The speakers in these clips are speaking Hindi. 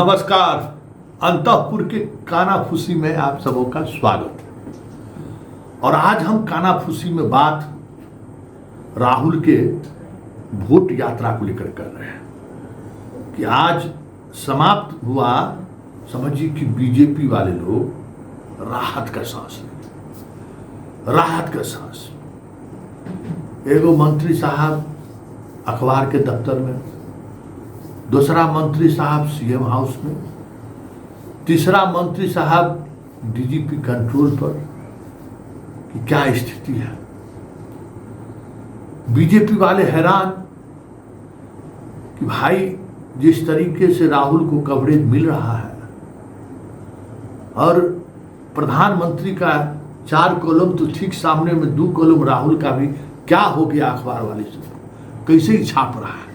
नमस्कार। अंतःपुर के कानाफूसी में आप सबों का स्वागत। और आज हम कानाफूसी में बात राहुल के वोट यात्रा को लेकर कर रहे हैं कि आज समाप्त हुआ। समझिए कि बीजेपी वाले लोग राहत का सांस लें, राहत का सांस। एगो मंत्री साहब अखबार के दफ्तर में, दूसरा मंत्री साहब सीएम हाउस में, तीसरा मंत्री साहब डीजीपी कंट्रोल पर कि क्या स्थिति है। बीजेपी वाले हैरान कि भाई जिस तरीके से राहुल को कवरेज मिल रहा है और प्रधानमंत्री का 4 कॉलम तो ठीक सामने में 2 कॉलम राहुल का भी, क्या हो गया अखबार वाले से, कैसे ही छाप रहा है।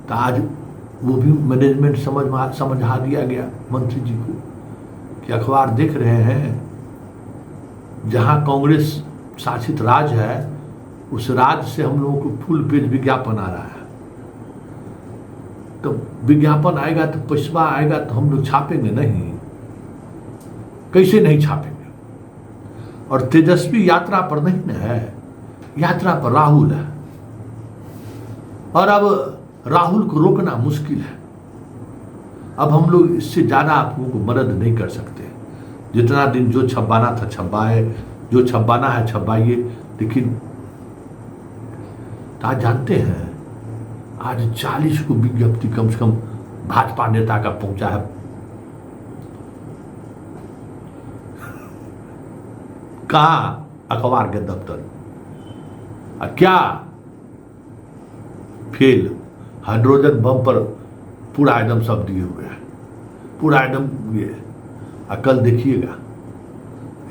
तो आज वो भी मैनेजमेंट समझा दिया गया मंत्री जी को कि अखबार देख रहे हैं जहां कांग्रेस शासित राज्य है उस राज्य से हम लोगों को फुल पेज विज्ञापन आ रहा है। तो विज्ञापन आएगा तो पैसा आएगा तो हम लोग छापेंगे नहीं, कैसे नहीं छापेंगे। और तेजस्वी यात्रा पर नहीं न है, यात्रा पर राहुल है। और अब राहुल को रोकना मुश्किल है। अब हम लोग इससे ज्यादा आप लोगों को मदद नहीं कर सकते। जितना दिन जो छपाना था छपाए, जो छपाना है छपाइए। लेकिन आज जानते हैं आज 40 को विज्ञप्ति कम से कम भाजपा नेता का पहुंचा है। कहा अखबार के दफ्तर और क्या फेल हाइड्रोजन बम पर पूरा एकदम सब दिए हुए हैं, पूरा एकदम ये। कल देखिएगा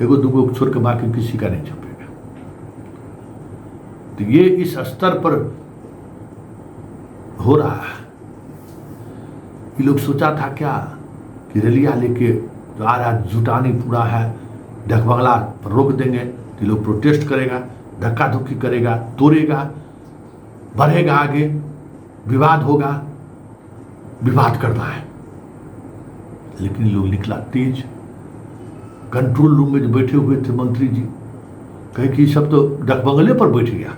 एगो दूगो छोड़ के बाकी किसी का नहीं छपेगा। तो ये इस स्तर पर हो रहा है। ये लोग सोचा था क्या कि रैलियां लेके जो आ रहा जुटानी पूरा है, ढकबंगला पर रोक देंगे तो लोग प्रोटेस्ट करेगा, धक्का धुक्की करेगा, तोड़ेगा, बढ़ेगा आगे, विवाद होगा, विवाद करना है। लेकिन लोग निकला तेज। कंट्रोल रूम में जो बैठे हुए थे मंत्री जी कहे कि सब तो डकबंगले पर बैठ गया,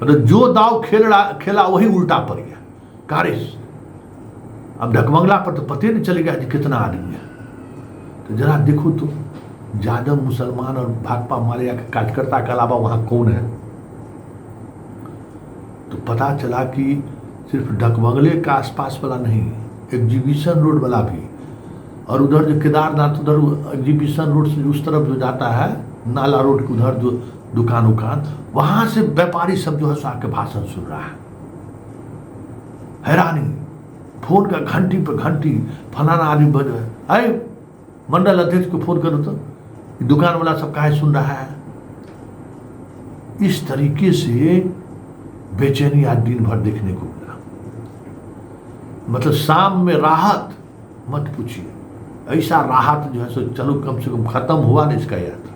मतलब जो दाव खेला वही उल्टा पड़ गया। कारिस अब ढकबंगला पर तो पता नहीं चलेगा कि कितना आदमी है। तो जरा देखो तो यादव मुसलमान और भाकपा माले के कार्यकर्ता के अलावा वहां कौन है। तो पता चला कि सिर्फ ढकबंगले का आसपास वाला नहीं, एग्जीबिशन रोड वाला भी, और उधर जो केदारनाथ उधर एग्जीबिशन रोड से उस तरफ जो जाता है नाला रोड के उधर जो दुकान वहां से व्यापारी सब जो है सो आके भाषण सुन रहा है। हैरानी, फोन का घंटी पर घंटी, फलाना आदमी बज रहा है, मंडल अध्यक्ष को फोन करो तो दुकान वाला सब काहे सुन रहा है। इस तरीके से बेचैनी आज दिन भर देखने को मिला। मतलब शाम में राहत मत पूछिए, ऐसा राहत जो है सो चलो कम से कम खत्म हुआ ना इसका यात्रा।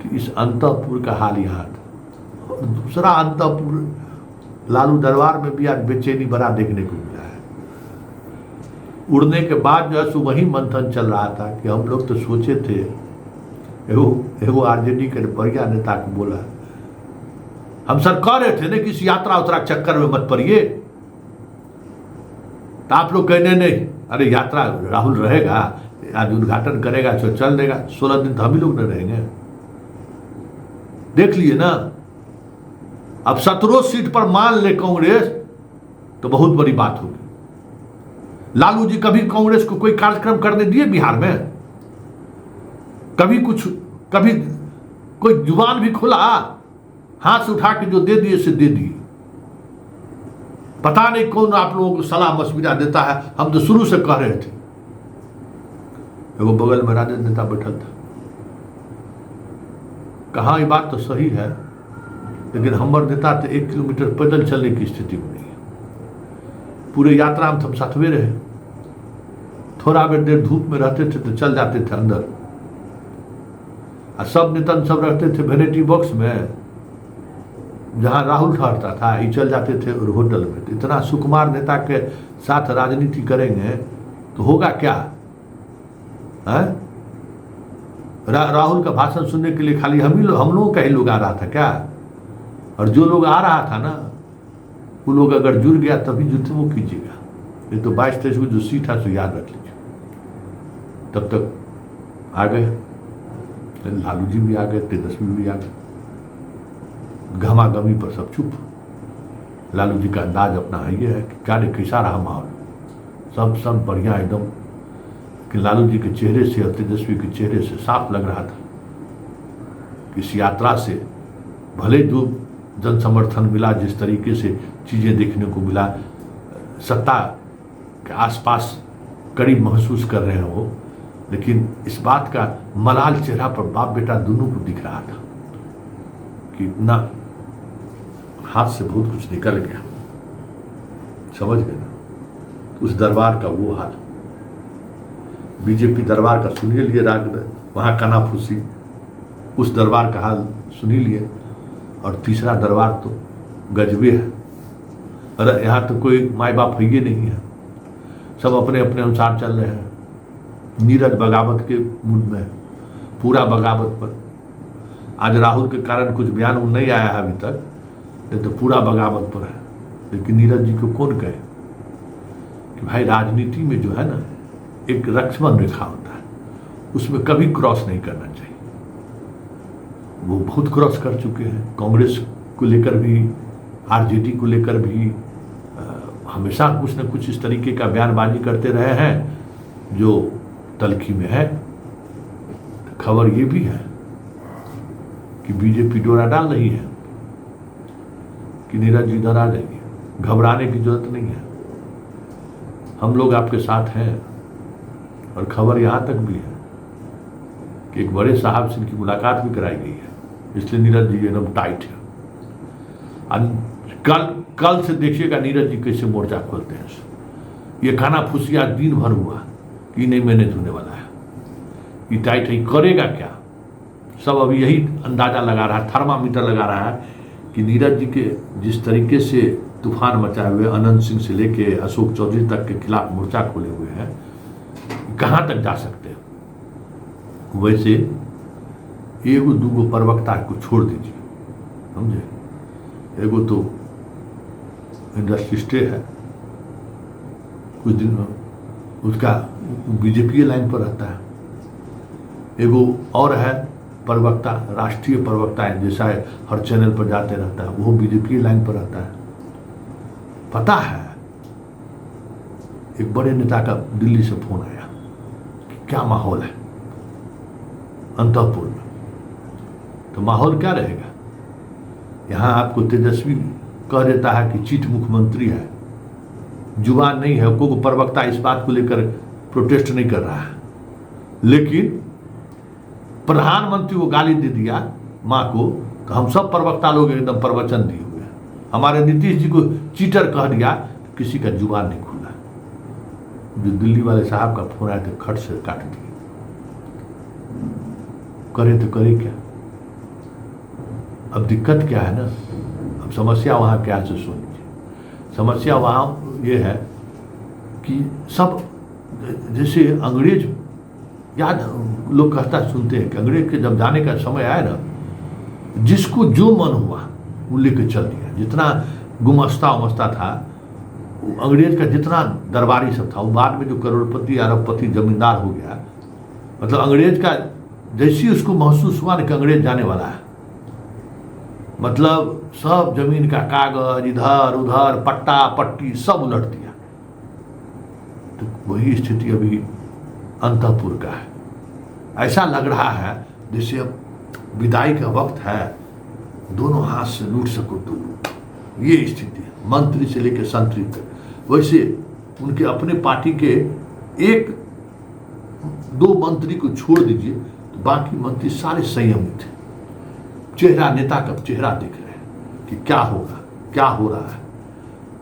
कि इस अंतःपुर का हाल याद। और दूसरा अंतःपुर लालू दरबार में भी आज बेचैनी बड़ा देखने को मिला है। उड़ने के बाद जो है सो वही मंथन चल रहा था कि हम लोग तो सोचे थे, एगो आरजेडी के बढ़िया नेता को बोला, हम सर कह रहे थे ना कि इस यात्रा उतरा चक्कर में मत पड़िए। तो आप लोग कहने नहीं, अरे यात्रा राहुल रहेगा, आज उद्घाटन करेगा तो चल देगा, 16 दिन तो हम ही लोग न रहेंगे। देख लिए ना, अब 17 सीट पर मान ले कांग्रेस तो बहुत बड़ी बात होगी। लालू जी कभी कांग्रेस को कोई कार्यक्रम करने दिए बिहार में? कभी कोई जुबान भी खुला? हाथ से उठा के जो दे दिए से दे दिए। पता नहीं कौन आप लोगों को सलाह मशविरा देता है। हम तो शुरू से कह रहे थे। वो बगल में राजद नेता बैठा था, कहा ये बात तो सही है, लेकिन हमारे नेता तो 1 किलोमीटर पैदल चलने की स्थिति में नहीं है। पूरे यात्रा में हम साथवे रहे, थोड़ा देर धूप में रहते थे तो चल जाते थे अंदर। और सब नेता सब रहते थे वैनिटी बॉक्स में। जहाँ राहुल ठहरता था ये चल जाते थे और होटल में। तो इतना सुकुमार नेता के साथ राजनीति करेंगे तो होगा क्या है? राहुल का भाषण सुनने के लिए खाली हम लोगों का ही लोग आ रहा था क्या? और जो लोग आ रहा था ना वो लोग अगर जुड़ गया तभी जुड़ते वो कीजिएगा। ये तो 22-23 को जो सीट है सो याद रख लीजिए। तब तक आ गए लालू जी भी आ गए, तेजस्वी भी आ गए, घमाघमी पर सब चुप। लालू जी का अंदाज अपना है ये है कि क्या कैसा रहा माहौल, सब बढ़िया एकदम। कि लालू जी के चेहरे से और तेजस्वी के चेहरे से साफ लग रहा था कि इस यात्रा से भले जो जन समर्थन मिला, जिस तरीके से चीज़ें देखने को मिला, सत्ता के आसपास करीब महसूस कर रहे हैं वो, लेकिन इस बात का मलाल चेहरा पर बाप बेटा दोनों को दिख रहा था कि ना हाथ से बहुत कुछ निकल गया। समझ गए ना? उस दरबार का वो हाल, बीजेपी दरबार का सुनिए लिए राग वहाँ कानाफूसी, उस दरबार का हाल सुनी लिए। और तीसरा दरबार तो गजबे है। अरे यहाँ तो कोई माई बाप है ही नहीं है, सब अपने अपने अनुसार चल रहे हैं। नीरज बगावत के मूड में, पूरा बगावत पर। आज राहुल के कारण कुछ बयान नहीं आया है अभी तक, नहीं तो पूरा बगावत पर है। लेकिन नीरज जी को कौन कहे कि भाई राजनीति में जो है ना एक लक्ष्मण रेखा होता है, उसमें कभी क्रॉस नहीं करना चाहिए। वो बहुत क्रॉस कर चुके हैं। कांग्रेस को लेकर भी, आरजेडी को लेकर भी हमेशा कुछ न कुछ इस तरीके का बयानबाजी करते रहे हैं जो तलखी में है। खबर ये भी है कि बीजेपी डोरा डाल रही है कि नीरज जी इधर आ जाएंगे, घबराने की जरूरत नहीं है, हम लोग आपके साथ हैं। और खबर यहाँ तक भी है कि एक बड़े साहब से इनकी मुलाकात भी कराई गई है, इसलिए नीरज जी एकदम टाइट है। कल से देखिएगा नीरज जी कैसे मोर्चा खोलते हैं। ये कानाफूसी आज दिन भर हुआ कि नहीं मैनेज होने वाला है, ये टाइट है, करेगा क्या? सब अभी यही अंदाजा लगा रहा है, थर्मामीटर लगा रहा है कि नीरज जी के जिस तरीके से तूफान मचाए हुए अनंत सिंह से लेके अशोक चौधरी तक के खिलाफ मोर्चा खोले हुए हैं, कहाँ तक जा सकते हैं। वैसे एगो दूगो प्रवक्ता को छोड़ दीजिए, समझे, एगो तो इंडस्ट्रिस्टे है, कुछ दिन उसका बीजेपी लाइन पर रहता है, एगो और है प्रवक्ता, राष्ट्रीय प्रवक्ता है, जैसा है हर चैनल पर जाते रहता है, वो बीजेपी लाइन पर रहता है। पता है एक बड़े नेता का दिल्ली से फोन आया कि क्या माहौल है अंतःपुर में। तो माहौल क्या रहेगा? यहाँ आपको तेजस्वी कह देता है कि चीफ मुख्यमंत्री है, जुबान नहीं है, कोई प्रवक्ता इस बात को लेकर प्रोटेस्ट नहीं कर रहा है, लेकिन प्रधानमंत्री को गाली दे दिया माँ को, तो हम सब प्रवक्ता लोग एकदम प्रवचन दिए हुए हैं। हमारे नीतीश जी को चीटर कह दिया, किसी का जुबान नहीं खुला। जो दिल्ली वाले साहब का फोन आया तो खट से काट दिया। करे तो करे क्या? अब दिक्कत क्या है ना, अब समस्या वहाँ क्या से सुन लीजिए। समस्या वहाँ ये है कि सब जैसे अंग्रेज, याद लोग कहता सुनते हैं कि अंग्रेज के जब जाने का समय आया ना, जिसको जो मन हुआ वो लेकर चल दिया। जितना गुमस्ता उमस्ता था अंग्रेज का, जितना दरबारी सब था, वो बाद में जो करोड़पति अरबपति जमींदार हो गया, मतलब अंग्रेज का जैसी उसको महसूस हुआ ना कि अंग्रेज जाने वाला है, मतलब सब जमीन का कागज इधर उधर पट्टा पट्टी सब उलट दिया। तो वही स्थिति अभी अंतःपुर का है। ऐसा लग रहा है जैसे अब विदाई का वक्त है, दोनों हाथ से लूट सको तो ये स्थिति है, मंत्री से लेकर संतरी तक। वैसे उनके अपने पार्टी के एक दो मंत्री को छोड़ दीजिए तो बाकी मंत्री सारे संयमित थे। चेहरा, नेता का चेहरा देख रहे हैं कि क्या होगा, क्या हो रहा है।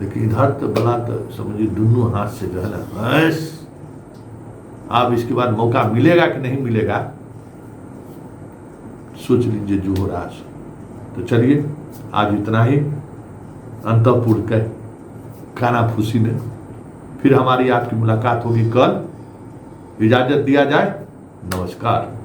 लेकिन इधर तो बला तो समझिए दोनों हाथ से जो है ना, बस अब इसके बाद मौका मिलेगा कि नहीं मिलेगा सोच लीजिए जो हो रहा है। तो चलिए आज इतना ही। अंतःपुर के कानाफूसी में फिर हमारी आपकी मुलाकात होगी कल। इजाजत दिया जाए। नमस्कार।